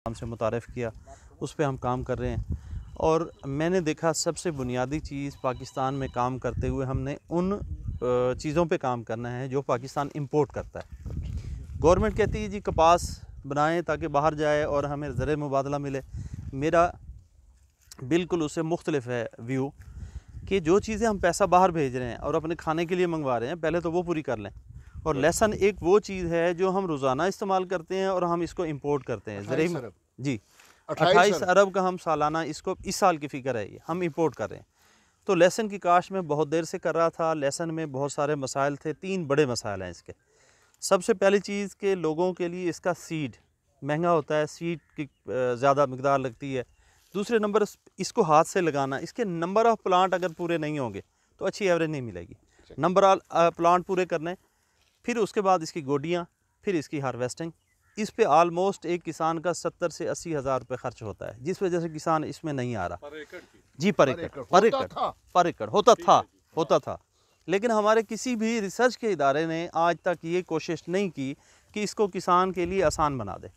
नाम से मुतारफ़ किया, उस पे हम काम कर रहे हैं। और मैंने देखा सबसे बुनियादी चीज़ पाकिस्तान में काम करते हुए हमने उन चीज़ों पे काम करना है जो पाकिस्तान इंपोर्ट करता है। गवर्नमेंट कहती है जी कपास बनाएं ताकि बाहर जाए और हमें ज़र मुबादला मिले। मेरा बिल्कुल उससे मुख्तलिफ है व्यू कि जो चीज़ें हम पैसा बाहर भेज रहे हैं और अपने खाने के लिए मंगवा रहे हैं, पहले तो वो पूरी कर लें। और लेसन एक वो चीज़ है जो हम रोज़ाना इस्तेमाल करते हैं और हम इसको इंपोर्ट करते हैं। ज़र जी 28 अरब का हम सालाना इसको इस साल की फ़िक्र है, ये हम इंपोर्ट कर रहे हैं। तो लहसुन की काश्त में बहुत देर से कर रहा था। लहसुन में बहुत सारे मसाइल थे, 3 बड़े मसाइल हैं इसके। सबसे पहली चीज़ कि लोगों के लिए इसका सीड महंगा होता है, सीड की ज़्यादा मकदार लगती है। दूसरे नंबर इसको हाथ से लगाना, इसके नंबर ऑफ़ प्लांट अगर पूरे नहीं होंगे तो अच्छी एवरेज नहीं मिलेगी। नंबर ऑफ प्लांट पूरे करने, फिर उसके बाद इसकी गोडियाँ, फिर इसकी हार्वेस्टिंग। इस पे आलमोस्ट एक किसान का 70 से 80 हज़ार रुपये खर्च होता है, जिस वजह से किसान इसमें नहीं आ रहा। जी पर एकड़ होता था। लेकिन हमारे किसी भी रिसर्च के इदारे ने आज तक ये कोशिश नहीं की कि इसको किसान के लिए आसान बना दे।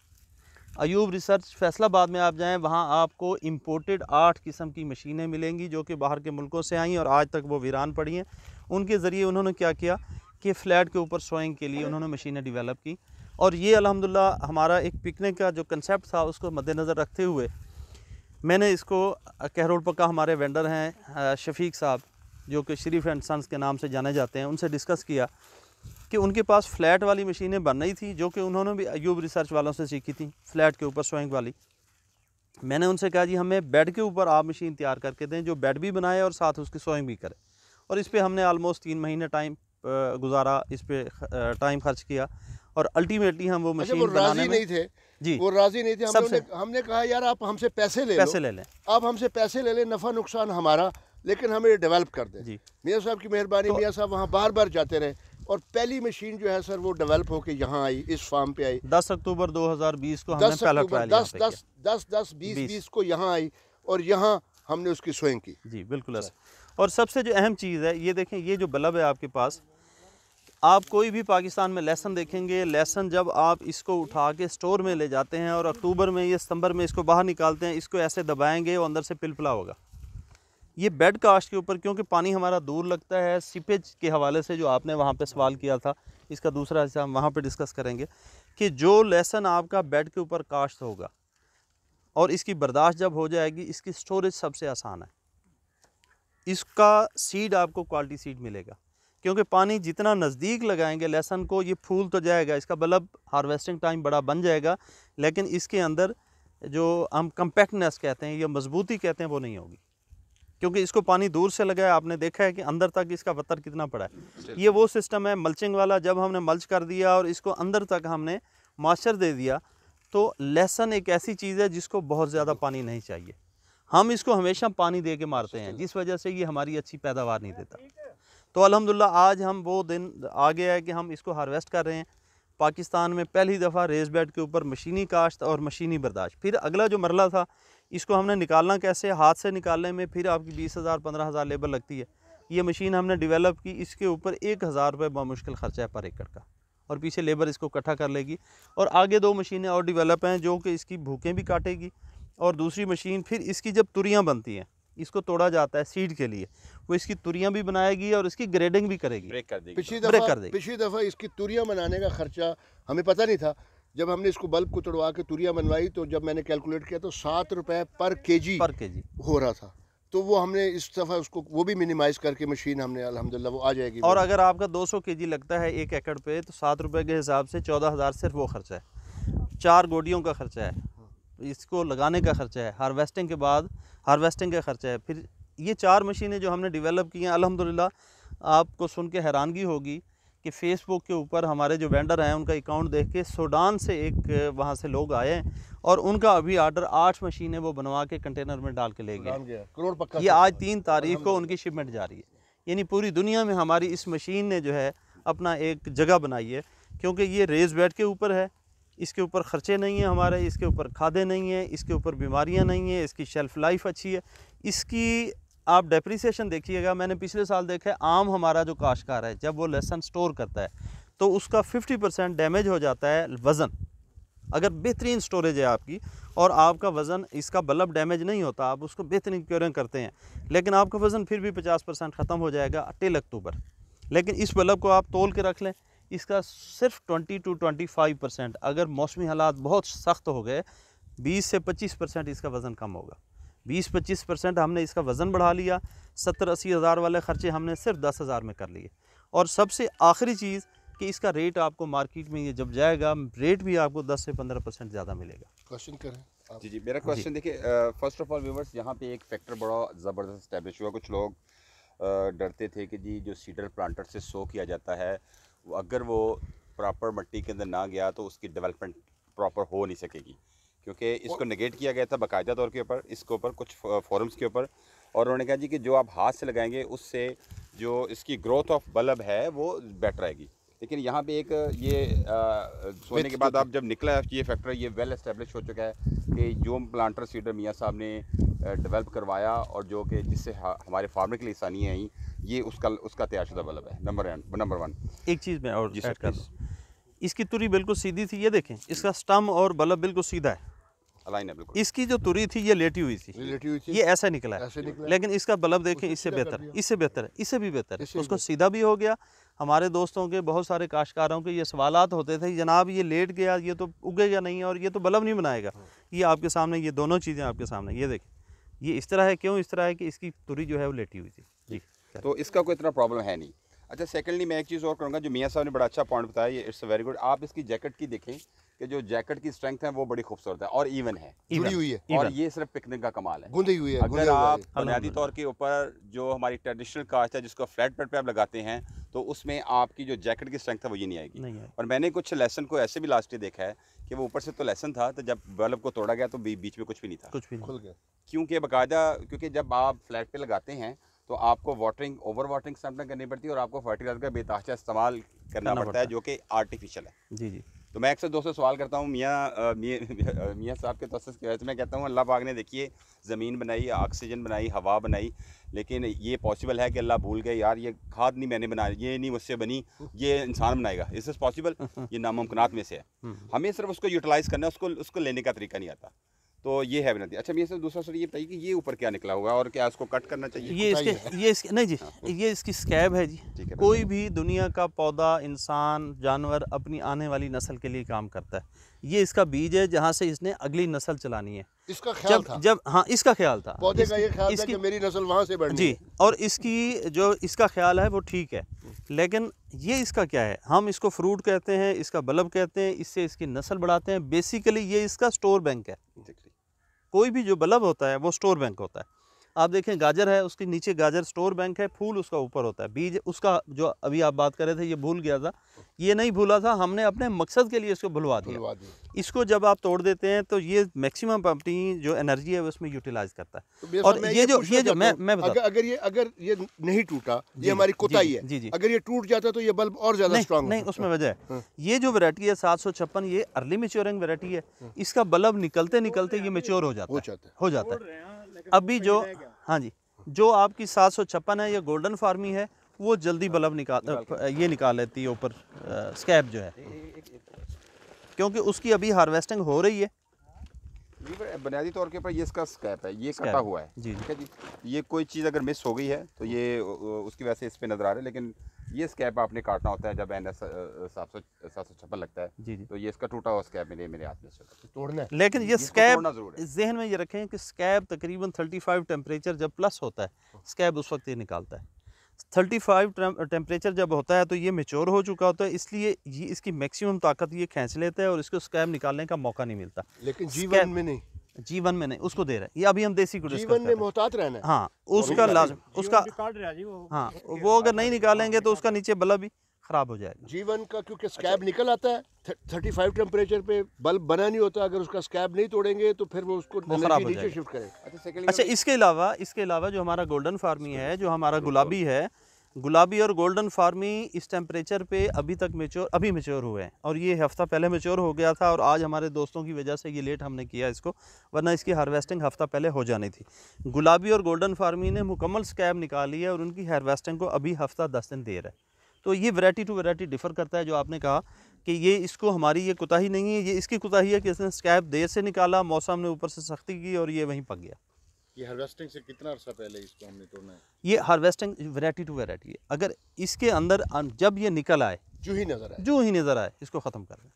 अयूब रिसर्च फैसलाबाद में आप जाएं, वहाँ आपको इंपोर्टेड 8 किस्म की मशीनें मिलेंगी जो कि बाहर के मुल्कों से आई और आज तक वो वीरान पड़ी हैं। उनके ज़रिए उन्होंने क्या किया कि फ्लैट के ऊपर सोइंग के लिए उन्होंने मशीनें डेवलप की। और ये अल्हम्दुलिल्लाह हमारा एक पिकनिक का जो कंसेप्ट था उसको मद्देनज़र रखते हुए मैंने इसको कहरोड पक्का हमारे वेंडर हैं शफीक साहब जो कि शरीफ एंड सन्स के नाम से जाने जाते हैं, उनसे डिस्कस किया कि उनके पास फ्लैट वाली मशीनें बन रही थी जो कि उन्होंने भी अयूब रिसर्च वालों से सीखी थी, फ्लैट के ऊपर सोइंग वाली। मैंने उनसे कहा जी हमें बेड के ऊपर आप मशीन तैयार करके दें जो बेड भी बनाए और साथ उसकी सोइंग भी करे। और इस पर हमने आलमोस्ट 3 महीने टाइम गुजारा, इस पर टाइम खर्च किया और अल्टीमेटली हम वो मशीन बनाने में नहीं थे जी, वो राजी नहीं थे। हमने कहा यार आप हमसे पैसे ले लें, आप हमसे पैसे ले लें, नफ़ा नुकसान हमारा, लेकिन हमें ये डेवलप कर दें जी। मियाँ साहब की मेहरबानी। मियाँ साहब वहाँ बार बार जाते रहे और पहली मशीन जो है सर वो डेवलप होके यहाँ आई, इस फार्म पे आई। 10 अक्टूबर 2020 को हमने पहला ट्रायल 10 को यहाँ आई और यहाँ हमने उसकी सोइंग की जी। बिल्कुल ऐसा। और सबसे जो अहम चीज़ है ये देखें, ये जो बल्ब है आपके पास, आप कोई भी पाकिस्तान में लहसुन देखेंगे, लहसुन जब आप इसको उठा के स्टोर में ले जाते हैं और अक्टूबर में या सितंबर में इसको बाहर निकालते हैं, इसको ऐसे दबाएंगे वो अंदर से पिलपिला होगा। ये बेड कास्ट के ऊपर, क्योंकि पानी हमारा दूर लगता है सीपेज के हवाले से, जो आपने वहाँ पे सवाल किया था, इसका दूसरा हिस्सा हम वहाँ पे डिस्कस करेंगे कि जो लहसुन आपका बेड के ऊपर काश्त होगा और इसकी बर्दाश्त जब हो जाएगी, इसकी स्टोरेज सबसे आसान है। इसका सीड आपको क्वालिटी सीड मिलेगा, क्योंकि पानी जितना नज़दीक लगाएंगे लहसुन को, ये फूल तो जाएगा, इसका बल्ब हार्वेस्टिंग टाइम बड़ा बन जाएगा, लेकिन इसके अंदर जो हम कम्पैक्टनेस कहते हैं या मजबूती कहते हैं वो नहीं होगी, क्योंकि इसको पानी दूर से लगा है। आपने देखा है कि अंदर तक इसका वतर कितना पड़ा है। ये वो सिस्टम है मल्चिंग वाला, जब हमने मल्च कर दिया और इसको अंदर तक हमने मॉइस्चर दे दिया, तो लहसुन एक ऐसी चीज़ है जिसको बहुत ज़्यादा पानी नहीं चाहिए। हम इसको हमेशा पानी दे के मारते हैं, जिस वजह से ये हमारी अच्छी पैदावार नहीं देता। तो अल्हम्दुलिल्लाह आज हम वो दिन आ गया है कि हम इसको हार्वेस्ट कर रहे हैं। पाकिस्तान में पहली दफ़ा रेस बेड के ऊपर मशीनी काश्त और मशीनी बर्दाश्त। फिर अगला जो मरला था, इसको हमने निकालना कैसे, हाथ से निकालने में फिर आपकी 20,000 15,000 लेबर लगती है। ये मशीन हमने डेवलप की, इसके ऊपर 1,000 रुपये बामुश्किल ख़र्चा है पर एकड़ का, और पीछे लेबर इसको इकट्ठा कर लेगी। और आगे 2 मशीनें और डेवलप हैं जो कि इसकी भूखें भी काटेगी। और दूसरी मशीन फिर इसकी जब तुरियाँ बनती हैं, इसको तोड़ा जाता है सीड के लिए, वो इसकी तुरियाँ भी बनाएगी और इसकी ग्रेडिंग भी करेगी, ब्रेक कर देगी। पिछली दफ़ा इसकी तुरियाँ बनाने का खर्चा हमें पता नहीं था। जब हमने इसको बल्ब को तोड़वा के तुरियाँ बनवाई तो जब मैंने कैलकुलेट किया तो 7 रुपये पर केजी हो रहा था। तो वो हमने इस दफ़ा उसको वो भी मिनिमाइज़ करके मशीन हमने अल्हम्दुलिल्लाह वो आ जाएगी। और अगर आपका 200 केजी लगता है 1 एकड़ पे, तो 7 रुपये के हिसाब से 14,000 सिर्फ वो खर्चा है। 4 गोडियों का खर्चा है, इसको लगाने का खर्चा है, हार्वेस्टिंग के बाद हार्वेस्टिंग का खर्चा है। फिर ये 4 मशीनें जो हमने डेवलप की हैं, अल्हम्दुलिल्लाह आपको सुन के हैरानगी होगी कि फ़ेसबुक के ऊपर हमारे जो वेंडर हैं उनका अकाउंट देख के सूडान से एक वहाँ से लोग आए हैं और उनका अभी आर्डर 8 मशीनें वो बनवा के कंटेनर में डाल के ले गए। करोड़ पक्का। ये आज 3 तारीख को उनकी शिपमेंट जा रही है। यानी पूरी दुनिया में हमारी इस मशीन ने जो है अपना एक जगह बनाई है, क्योंकि ये रेज़ बेड के ऊपर है, इसके ऊपर ख़र्चे नहीं हैं हमारे, इसके ऊपर खादें नहीं हैं, इसके ऊपर बीमारियां नहीं हैं, इसकी शेल्फ़ लाइफ अच्छी है। इसकी आप डेप्रिसिएशन देखिएगा, मैंने पिछले साल देखा है, आम हमारा जो काश्तकार है जब वो लहसुन स्टोर करता है तो उसका 50% डैमेज हो जाता है वज़न। अगर बेहतरीन स्टोरेज है आपकी और आपका वज़न, इसका बल्ब डैमेज नहीं होता, आप उसको बेहतरीन क्योरिंग करते हैं, लेकिन आपका वज़न फिर भी 50% ख़त्म हो जाएगा टिल अक्टूबर। लेकिन इस बल्ब को आप तोल के रख लें, इसका सिर्फ 20 to 25%, अगर मौसमी हालात बहुत सख्त हो गए 20 से 25% इसका वज़न कम होगा। 20-25% हमने इसका वज़न बढ़ा लिया, 70-80 हज़ार वाले ख़र्चे हमने सिर्फ 10 हज़ार में कर लिए। और सबसे आखिरी चीज़ कि इसका रेट आपको मार्केट में ये जब जाएगा, रेट भी आपको 10 से 15% ज़्यादा मिलेगा। क्वेश्चन करें जी मेरा क्वेश्चन देखिए, फर्स्ट ऑफ ऑल व्यूवर्स, यहाँ पे एक फैक्टर बड़ा ज़बरदस्त स्टैब्लिश हुआ। कुछ लोग डरते थे कि जी जो सीडर प्लांटर से सो किया जाता है, अगर वो प्रॉपर मिट्टी के अंदर ना गया तो उसकी डेवलपमेंट प्रॉपर हो नहीं सकेगी, क्योंकि इसको नेगेट किया गया था बाकायदा तौर के ऊपर, इसके ऊपर कुछ फोरम्स के ऊपर, और उन्होंने कहा जी कि जो आप हाथ से लगाएंगे उससे जो इसकी ग्रोथ ऑफ बल्ब है वो बेटर आएगी। लेकिन यहाँ पे एक ये सोने के बाद आप जब निकला ये फैक्टर, ये वेल एस्टेब्लिश हो चुका है कि जो प्लांटर सीडर मियाँ साहब ने डेवलप करवाया और जो कि जिससे हमारे फार्मर के लिए आसानी है, ये उसका तैयारशुदा बल्ब है नंबर 1। एक चीज़ मैं और ऐड कर दूँ, इसकी तुरी बिल्कुल सीधी थी, ये देखें इसका स्टम और बल्ब बिल्कुल सीधा है, अलाइन है बिल्कुल। इसकी जो तुरी थी ये लेटी हुई थी, ये ऐसा निकला है, लेकिन इसका बल्ब देखें इससे बेहतर, इससे बेहतर है, इससे भी बेहतर है, उसको सीधा भी हो गया। हमारे दोस्तों के बहुत सारे काश्तकारों के ये सवालात होते थे, जनाब ये लेट गया, ये तो उगेगा नहीं और ये तो बल्ब नहीं बनाएगा। ये आपके सामने, ये दोनों चीज़ें आपके सामने, ये देखें ये इस तरह है। क्यों इस तरह है कि इसकी तुरी जो है वो लेटी हुई थी जी, तो इसका कोई इतना प्रॉब्लम है नहीं। अच्छा, सेकंडली मैं एक चीज़ और करूँगा, जो मियाँ साहब ने बड़ा अच्छा पॉइंट बताया, ये इट्स वेरी गुड। आप इसकी जैकेट की देखें कि जो जैकेट की स्ट्रेंथ है वो बड़ी खूबसूरत है और इवन है, जुड़ी हुई है, और ये सिर्फ पिकनिक का कमाल है, गुंदी हुई है। अगर आप बुनियादी तौर के ऊपर जो हमारी ट्रेडिशनल कास्ट है जिसको फ्लैट पेड पे आप लगाते हैं, तो उसमें आपकी जो जैकेट की स्ट्रेंथ है वो ये नहीं आएगी। और मैंने कुछ लेसन को ऐसे भी लास्ट ईयर देखा है कि वो ऊपर से तो लेसन था, तो जब बल्ब को तोड़ा गया तो बीच में कुछ भी नहीं था, कुछ भी नहीं खुल गया, क्योंकि बाकायदा, क्योंकि जब आप फ्लैट पे लगाते हैं तो आपको वाटरिंग, ओवर वाटरिंग समटाइम करनी पड़ती है और आपको फर्टिलाइजर का बेतहाशा इस्तेमाल करना पड़ता है, जो कि आर्टिफिशियल है। जी जी। तो मैं अक्सर दोस्तों सवाल करता हूँ मियाँ साहब के तवज्जुह की वजह से मैं कहता हूँ, अल्लाह पाक ने देखिए ज़मीन बनाई, ऑक्सीजन बनाई, हवा बनाई, लेकिन ये पॉसिबल है कि अल्लाह भूल गए, यार ये खाद नहीं मैंने बनाई, ये नहीं मुझसे बनी, ये इंसान बनाएगा, इस इज़ पॉसिबल, ये नामुमकिनात में से है। हमें सिर्फ उसको यूटिलाइज़ करना है, उसको लेने का तरीका नहीं आता। तो ये है बिना। अच्छा, मैं दूसरा सर ये बताइए कि ये ऊपर क्या निकला होगा और क्या इसको कट करना चाहिए? ये इसके नहीं जी, ये इसकी स्कैब है जी। कोई भी दुनिया का पौधा, इंसान, जानवर अपनी आने वाली नस्ल के लिए काम करता है। ये इसका बीज है जहाँ से इसने अगली नस्ल चलानी है। इसका ख्याल था जब हाँ, इसका ख्याल था, पौधे का ये ख्याल था कि मेरी नस्ल वहाँ से बढ़नी जी, और इसकी जो इसका ख्याल है वो ठीक है, लेकिन ये इसका क्या है, हम इसको फ्रूट कहते हैं, इसका बल्ब कहते हैं, इससे इसकी नस्ल बढ़ाते हैं। बेसिकली ये इसका स्टोर बैंक है। कोई भी जो बल्ब होता है वो स्टोर बैंक होता है। आप देखें गाजर है, उसके नीचे गाजर स्टोर बैंक है, फूल उसका ऊपर होता है, बीज उसका जो अभी आप बात कर रहे थे ये भूल गया था, ये नहीं भूला था, हमने अपने मकसद के लिए इसको भुलवा दिया। इसको जब आप तोड़ देते हैं तो ये मैक्सिमम अपनी जो एनर्जी है उसमें यूटिलाइज करता है। तो और ये जो मैं बता, अगर ये नहीं टूटा, ये हमारी कोताही है, जी जी, अगर ये टूट जाता तो ये बल्ब और ज्यादा स्ट्रांग नहीं, उसमें वजह है ये जो वैरायटी है 756, ये अर्ली मैच्योरिंग वैरायटी है। इसका बल्ब निकलते निकलते ये मैच्योर हो जाता है। अभी जो हाँ जी, जो आपकी 756 है, ये गोल्डन फार्मी है, वो जल्दी बल्ब निकाल लेती है ऊपर स्कैब जो है, क्योंकि उसकी अभी हार्वेस्टिंग हो रही है। बुनियादी तौर के ऊपर ये इसका स्कैप है, ये कटा हुआ है जी, ठीक है जी। ये कोई चीज़ अगर मिस हो गई है तो ये उसकी वजह से इस पे नज़र आ रहा है, लेकिन ये स्कैप आपने काटना होता है जब NS 756 लगता है जी जी। तो ये इसका टूटा हुआ स्कैप मेरे हाथ में से तोड़ना है, लेकिन ये स्कैब जहन में ये रखें कि स्कैब तकरीबन 35 टेम्परेचर जब प्लस होता है, स्कैब उस वक्त ये निकालता है। 35 टेम्परेचर जब होता है तो ये मैच्योर हो चुका होता है, इसलिए ये इसकी मैक्सिमम ताकत ये खींच लेता है और इसको स्कैब निकालने का मौका नहीं मिलता। लेकिन जीवन में नहीं, जीवन में नहीं, उसको दे रहा है। ये अभी हम देसी जीवन में मोहतात रहना है। हाँ, उसका लाजम, उसका हाँ, वो अगर नहीं निकालेंगे तो उसका नीचे बल्ब भी खराब हो जाएगा जीवन का, क्योंकि स्कैब निकल आता है 35 टेम्परेचर पे, बल्ब बना नहीं होता। अगर उसका स्कैब नहीं तोड़ेंगे तो फिर वो उसको नीचे शिफ्ट करेगा। अच्छा, इसके अलावा जो हमारा गोल्डन फार्मी है, जो हमारा गुलाबी है, गुलाबी और गोल्डन फार्मी इस टेम्परेचर पे अभी मैच्योर हुए हैं, और ये हफ्ता पहले मैच्योर हो गया था, और आज हमारे दोस्तों की वजह से ये लेट हमने किया इसको, वरना इसकी हार्वेस्टिंग हफ्ता पहले हो जानी थी। गुलाबी और गोल्डन फार्मी ने मुकम्मल स्कैब निकाली है और उनकी हार्वेस्टिंग को अभी हफ्ता 10 दिन देर है। तो ये वैरायटी टू वैरायटी डिफ़र करता है। जो आपने कहा कि ये इसको हमारी ये कोताही नहीं है, ये इसकी कोताही है कि इसने स्कैब देर से निकाला, मौसम ने ऊपर से सख्ती की और ये वहीं पक गया। ये हार्वेस्टिंग से कितना अर्सा पहले इसको हमने तोड़ना है? ये हार्वेस्टिंग वैरायटी टू वैरायटी है। अगर इसके अंदर जब ये निकल आए, जो ही नज़र आए इसको ख़त्म कर दें,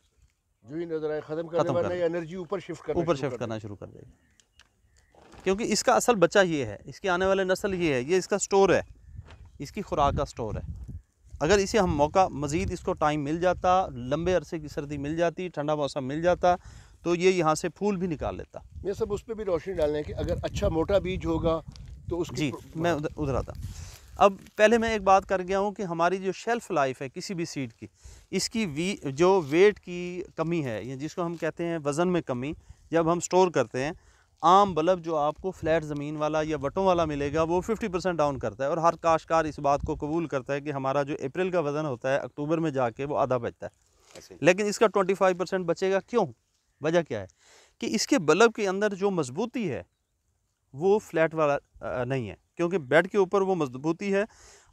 जो ही नज़र आए ख़त्म करने वाला, एनर्जी ऊपर शिफ्ट करना शुरू कर देगा। क्योंकि इसका असल बच्चा ये है, इसकी आने वाले नस्ल ये है, ये इसका स्टोर है, इसकी खुराक का स्टोर है। अगर इसे हम मौका मज़ीद इसको टाइम मिल जाता, लंबे अरसे की सर्दी मिल जाती, ठंडा मौसम मिल जाता, तो ये यहाँ से फूल भी निकाल लेता। ये सब उस पर भी रोशनी डालने की, अगर अच्छा मोटा बीज होगा तो उसकी जी मैं उधर आता। अब पहले मैं एक बात कर गया हूँ कि हमारी जो शेल्फ़ लाइफ है किसी भी सीड की, इसकी जो वेट की कमी है, या जिसको हम कहते हैं वज़न में कमी, जब हम स्टोर करते हैं, आम बल्ब जो आपको फ्लैट ज़मीन वाला या बटों वाला मिलेगा वो 50% डाउन करता है, और हर काश्तकार इस बात को कबूल करता है कि हमारा जो अप्रैल का वज़न होता है अक्टूबर में जाके वो आधा बचता है, लेकिन इसका 25% बचेगा। क्यों? वजह क्या है कि इसके बल्ब के अंदर जो मजबूती है वो फ्लैट वाला नहीं है, क्योंकि बेड के ऊपर वो मजबूती है।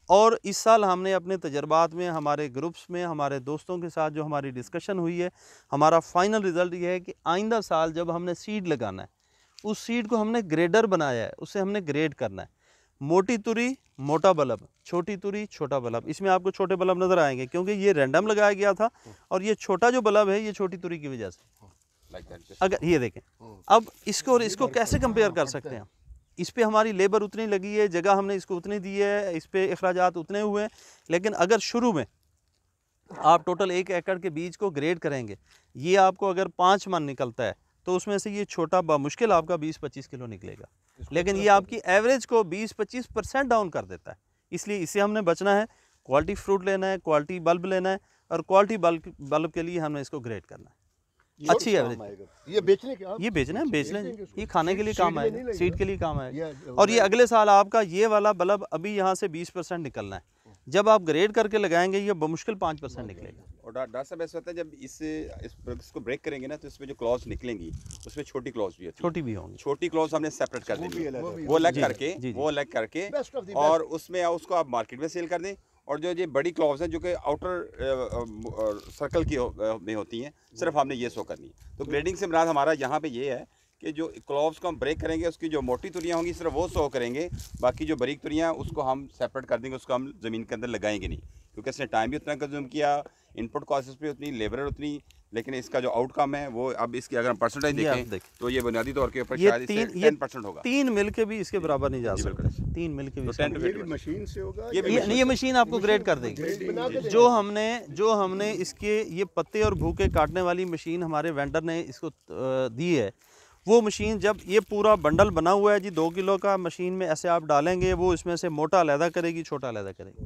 और इस साल हमने अपने तजर्बात में, हमारे ग्रुप्स में, हमारे दोस्तों के साथ जो हमारी डिस्कशन हुई है, हमारा फाइनल रिज़ल्ट ये है कि आइंदा साल जब हमने सीड लगाना है, उस सीड को हमने ग्रेडर बनाया है, उसे हमने ग्रेड करना है। मोटी तुरी मोटा बल्ब, छोटी तुरी छोटा बल्ब। इसमें आपको छोटे बल्ब नज़र आएंगे क्योंकि ये रैंडम लगाया गया था, और ये छोटा जो बल्ब है ये छोटी तुरी की वजह से। अगर ये देखें, अब इसको और इसको कैसे कंपेयर कर सकते हैं? इस पे हमारी लेबर उतनी लगी है, जगह हमने इसको उतनी दी है, इस पे अखराजात उतने हुए हैं, लेकिन अगर शुरू में आप टोटल 1 एकड़ के बीज को ग्रेड करेंगे, ये आपको अगर 5 मन निकलता है तो उसमें से ये छोटा मुश्किल आपका 20-25 किलो निकलेगा, लेकिन ये आपकी एवरेज को 20-25% डाउन कर देता है। इसलिए इसे हमने बचना है, क्वालिटी फ्रूट लेना है, क्वालिटी बल्ब लेना है, और क्वालिटी बल्ब के लिए हमने इसको ग्रेड करना है। अच्छी एवरेज ये बेचने के, ये बेचना है, बेच लें, ये खाने के लिए काम आएगा, सीड के लिए काम आएगा। और ये अगले साल आपका ये वाला बल्ब अभी यहाँ से 20% निकलना है, जब आप ग्रेड करके लगाएंगे ये बमुश्किल 5% निकलेगा। और डॉक्टर साहब ऐसा होता है जब इसको ब्रेक करेंगे ना, तो इसमें जो क्लॉज निकलेंगी उसमें छोटी क्लॉज भी होती है, छोटी भी होंगी, छोटी क्लॉज हमने सेपरेट कर देनी, वो अलग करके और उसमें उसको आप मार्केट में सेल कर दें। और जो ये बड़ी क्लॉव्स हैं जो कि आउटर सर्कल की में होती हैं, सिर्फ हमने ये शो करनी है। तो ग्रेडिंग से मुराद हमारा यहाँ पे ये है कि जो क्लॉव्स को हम ब्रेक करेंगे, उसकी जो मोटी तुरियाँ होंगी सिर्फ वो शो करेंगे, बाकी जो बारीक तुरियाँ उसको हम सेपरेट कर देंगे, उसको हम ज़मीन के अंदर लगाएंगे नहीं, क्योंकि इसने टाइम भी उतना कंज्यूम किया, इनपुट कॉस्ट भी उतनी, लेबर उतनी, लेकिन इसका जो आउटकम है वो, अब इसकी अगर हम परसेंटेज देखें तो ये बुनियादी तौर के ऊपर शायद 10% होगा। 3 मिल के भी इसके बराबर नहीं जा सकता, 3 मिल के भी मशीन से होगा। ये मशीन आपको ग्रेड कर देगी। जो हमने इसके ये पत्ते और भूखे काटने वाली मशीन हमारे वेंडर ने इसको दी है, वो मशीन जब ये पूरा बंडल बना हुआ है जी 2 किलो का, मशीन में ऐसे आप डालेंगे, वो इसमें से मोटा अलहदा करेगी, छोटा अलहदा करेगी,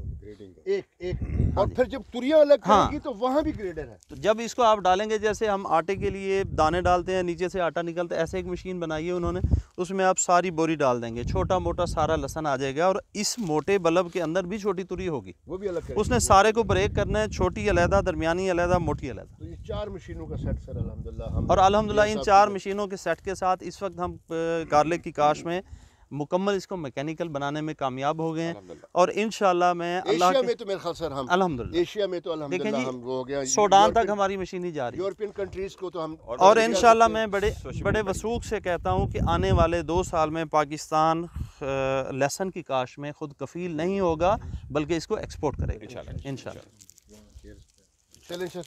एक और फिर जब तुरियां अलग करेगी तो वहाँ भी ग्रेडर है। तो जब इसको आप डालेंगे, जैसे हम आटे के लिए दाने डालते हैं, नीचे से आटा निकलता है, ऐसे एक मशीन बनाई है उन्होंने, उसमें आप सारी बोरी डाल देंगे, छोटा मोटा सारा लहसन आ जाएगा, और इस मोटे बल्ब के अंदर भी छोटी तुरी होगी, वो भी अलग, उसने सारे को ब्रेक करना है, छोटी अलहदा, दरमियानी अलहदा, मोटी अलहदा। तो ये 4 मशीनों का सेट सर अल्हम्दुलिल्लाह। और अल्हम्दुलिल्लाह इन 4 मशीनों के सेट के साथ इस वक्त हम गार्लिक की काश में मुकम्मल इसको मैकेनिकल बनाने में कामयाब हो गए हैं, और इंशाल्लाह मैं एशिया में तो मेरे ख्याल सर हम अल्हम्दुलिल्लाह, एशिया में तो अल्हम्दुलिल्लाह हम हो गया, सूडान तक हमारी मशीन ही जा रही है, यूरोपियन कंट्रीज को तो हम, और इंशाल्लाह मैं बड़े वसूख से कहता हूँ कि आने वाले 2 साल में पाकिस्तान लहसुन की काश में खुद कफील नहीं होगा, बल्कि इसको एक्सपोर्ट करेगा इंशाल्लाह। चलें सर।